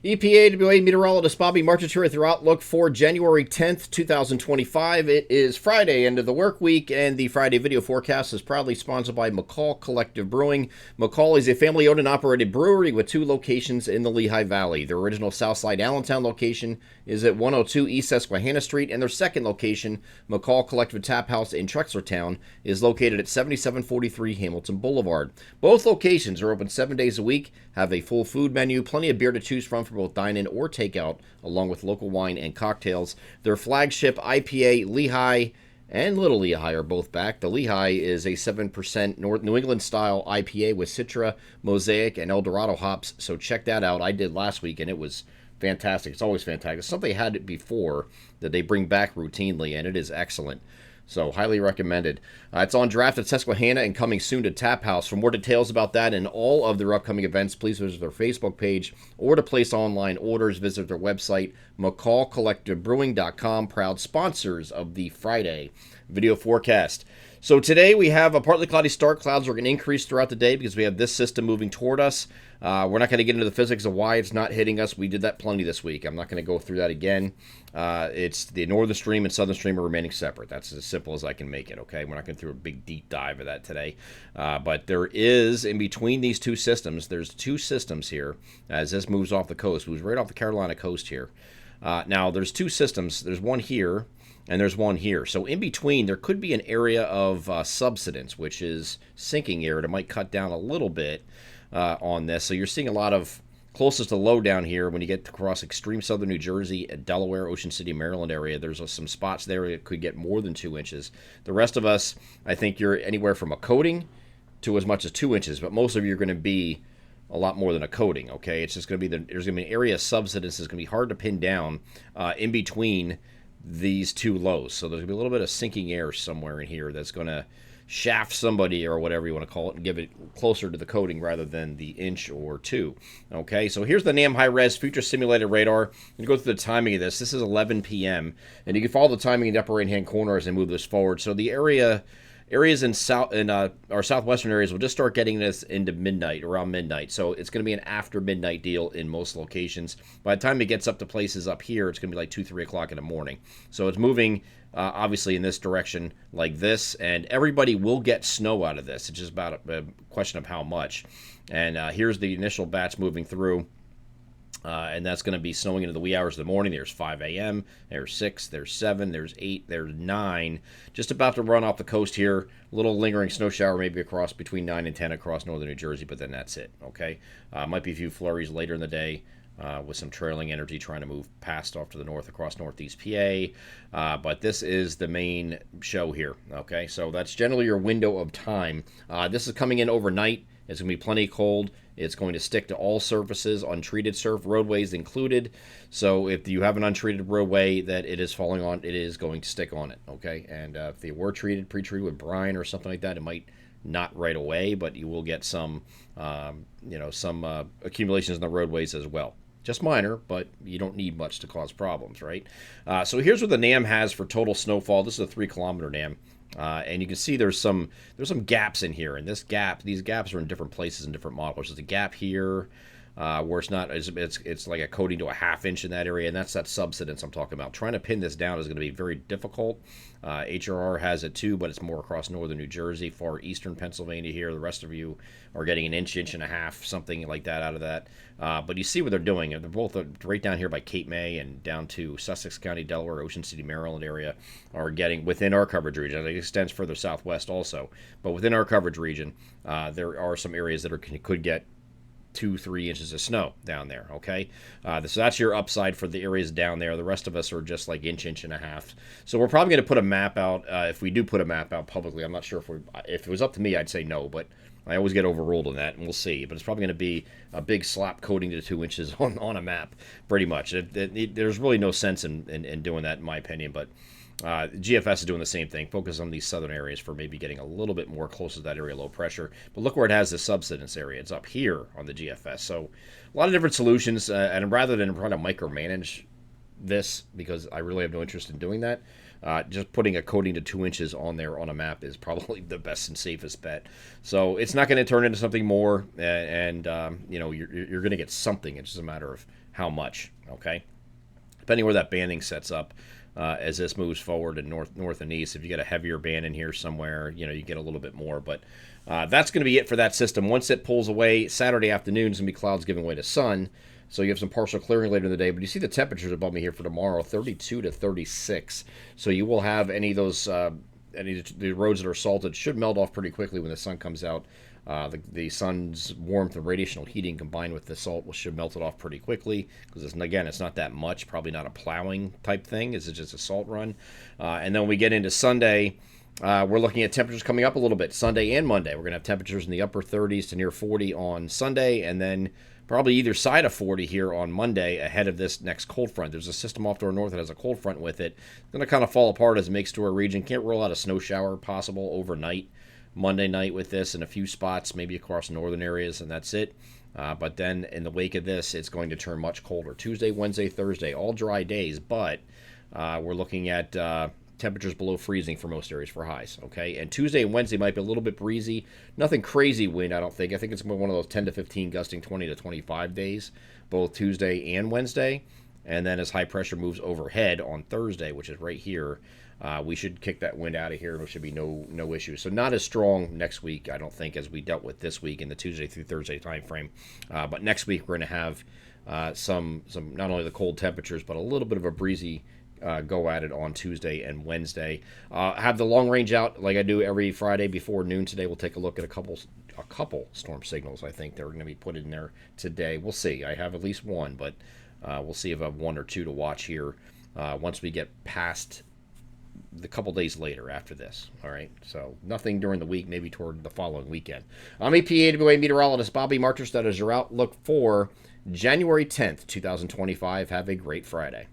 EPAWA meteorologist Bobby Marchich here with your outlook for January 10th, 2025. It is Friday, end of the work week, and the Friday video forecast is proudly sponsored by McCall Collective Brewing. McCall is a family-owned and operated brewery with 2 locations in the Lehigh Valley. Their original Southside Allentown location is at 102 East Susquehanna Street, and their second location, McCall Collective Tap House in Trexlertown, is located at 7743 Hamilton Boulevard. Both locations are open 7 days a week, have a full food menu, plenty of beer to choose from for both dine-in or takeout, along with local wine and cocktails. Their flagship IPA, Lehigh, and Little Lehigh are both back. The Lehigh is a 7% New England-style IPA with Citra, Mosaic, and Eldorado hops, so check that out. I did last week, and it was fantastic. It's always fantastic. It's something they had it before that they bring back routinely, and it is excellent. So, highly recommended. It's on draft at Susquehanna and coming soon to Tap House. For more details about that and all of their upcoming events, please visit their Facebook page, or to place online orders, visit their website, McCallCollectiveBrewing.com, proud sponsors of the Friday video forecast. So today we have a partly cloudy start. Clouds are going to increase throughout the day because we have this system moving toward us. We're not going to get into the physics of why it's not hitting us. We did that plenty this week. I'm not going to go through that again. It's the northern stream and southern stream are remaining separate. That's as simple as I can make it, okay? We're not going through a big deep dive of that today. But there is, in between these two systems, there's 2 systems here as this moves off the coast. It moves right off the Carolina coast here. Now, there's 2 systems. There's one here, and there's one here. So in between, there could be an area of subsidence, which is sinking air that might cut down a little bit on this. So you're seeing a lot of closest to low down here when you get across extreme southern New Jersey, Delaware, Ocean City, Maryland area. There's some spots there that could get more than 2 inches. The rest of us, I think you're anywhere from a coating to as much as 2 inches, but most of you are going to be a lot more than a coating, okay? It's just going to be, there's going to be an area of subsidence that's going to be hard to pin down in between these 2 lows. So there's going to be a little bit of sinking air somewhere in here that's going to shaft somebody or whatever you want to call it and give it closer to the coating rather than the inch or 2. Okay, so here's the NAM high-res future simulated radar. I'm going to go through the timing of this. This is 11 p.m. and you can follow the timing in the upper right-hand corner as I move this forward. So the areas in our southwestern areas will just start getting this into midnight, around midnight. So it's going to be an after midnight deal in most locations. By the time it gets up to places up here, it's going to be like 2, 3 o'clock in the morning. So it's moving obviously in this direction like this, and everybody will get snow out of this. It's just about a question of how much. And here's the initial batch moving through. And that's going to be snowing into the wee hours of the morning. There's 5 a.m., there's 6, there's 7, there's 8, there's 9. Just about to run off the coast here. A little lingering snow shower maybe across between 9 and 10 across northern New Jersey, but then that's it, okay? Might be a few flurries later in the day with some trailing energy trying to move past off to the north across northeast PA. But this is the main show here, okay? So that's generally your window of time. This is coming in overnight. It's going to be plenty cold. It's going to stick to all surfaces, untreated roadways included. So if you have an untreated roadway that it is falling on, it is going to stick on it, okay? And if they were pre-treated with brine or something like that, it might not right away, but you will get some, accumulations in the roadways as well. Just minor, but you don't need much to cause problems, right? So here's what the NAM has for total snowfall. This is a 3-kilometer NAM. And you can see there's some gaps in here, and these gaps are in different places in different models. There's a gap here where it's like a coating to a ½ inch in that area, and that's that subsidence I'm talking about. Trying to pin this down is going to be very difficult. HRR has it too, but it's more across northern New Jersey, far eastern Pennsylvania here. The rest of you are getting an inch and a half, something like that out of that. But you see what they're doing. They're both right down here by Cape May and down to Sussex County, Delaware, Ocean City, Maryland area are getting within our coverage region. It extends further southwest also. But within our coverage region, there are some areas that could get 2-3 inches of snow down there, okay? So that's your upside for the areas down there. The rest of us are just like inch and a half. So we're probably going to put a map out. If we do put a map out publicly, I'm not sure if it was up to me, I'd say no, but I always get overruled on that, and we'll see. But it's probably going to be a big slap coating to 2 inches on a map, pretty much. There's really no sense in doing that, in my opinion, but GFS is doing the same thing. Focus on these southern areas for maybe getting a little bit more close to that area, low pressure. But look where it has the subsidence area. It's up here on the GFS. So a lot of different solutions. And rather than trying to micromanage this, because I really have no interest in doing that, just putting a coating to 2 inches on there on a map is probably the best and safest bet. So it's not going to turn into something more, and you're going to get something. It's just a matter of how much. Okay, depending where that banding sets up. As this moves forward in north and east, if you get a heavier band in here somewhere, you get a little bit more. But that's going to be it for that system. Once it pulls away, Saturday afternoon is going to be clouds giving way to sun. So you have some partial clearing later in the day. But you see the temperatures above me here for tomorrow, 32 to 36. So you will have any of those, any of the roads that are salted should melt off pretty quickly when the sun comes out. The sun's warmth and radiational heating combined with the salt should melt it off pretty quickly because, again, it's not that much, probably not a plowing type thing. It's just a salt run. And then when we get into Sunday, we're looking at temperatures coming up a little bit. Sunday and Monday, we're going to have temperatures in the upper 30s to near 40 on Sunday, and then probably either side of 40 here on Monday ahead of this next cold front. There's a system off to our north that has a cold front with it. It's going to kind of fall apart as it makes to our region. Can't rule out a snow shower possible overnight. Monday night with this in a few spots, maybe across northern areas, and that's it. But then in the wake of this, it's going to turn much colder. Tuesday, Wednesday, Thursday, all dry days, but we're looking at temperatures below freezing for most areas for highs, okay? And Tuesday and Wednesday might be a little bit breezy. Nothing crazy wind, I don't think. I think it's one of those 10 to 15 gusting 20 to 25 days, both Tuesday and Wednesday. And then as high pressure moves overhead on Thursday, which is right here, we should kick that wind out of here. There should be no issues. So not as strong next week, I don't think, as we dealt with this week in the Tuesday through Thursday time frame. But next week we're going to have some not only the cold temperatures, but a little bit of a breezy go at it on Tuesday and Wednesday. Have the long range out like I do every Friday before noon. Today we'll take a look at a couple storm signals. I think they're going to be put in there today. We'll see. I have at least one, but we'll see if I have one or two to watch here once we get past the couple days later after this. All right, so nothing during the week, maybe toward the following weekend. I'm EPAWA meteorologist Bobby Marchers. That is your outlook for January 10th, 2025. Have a great Friday.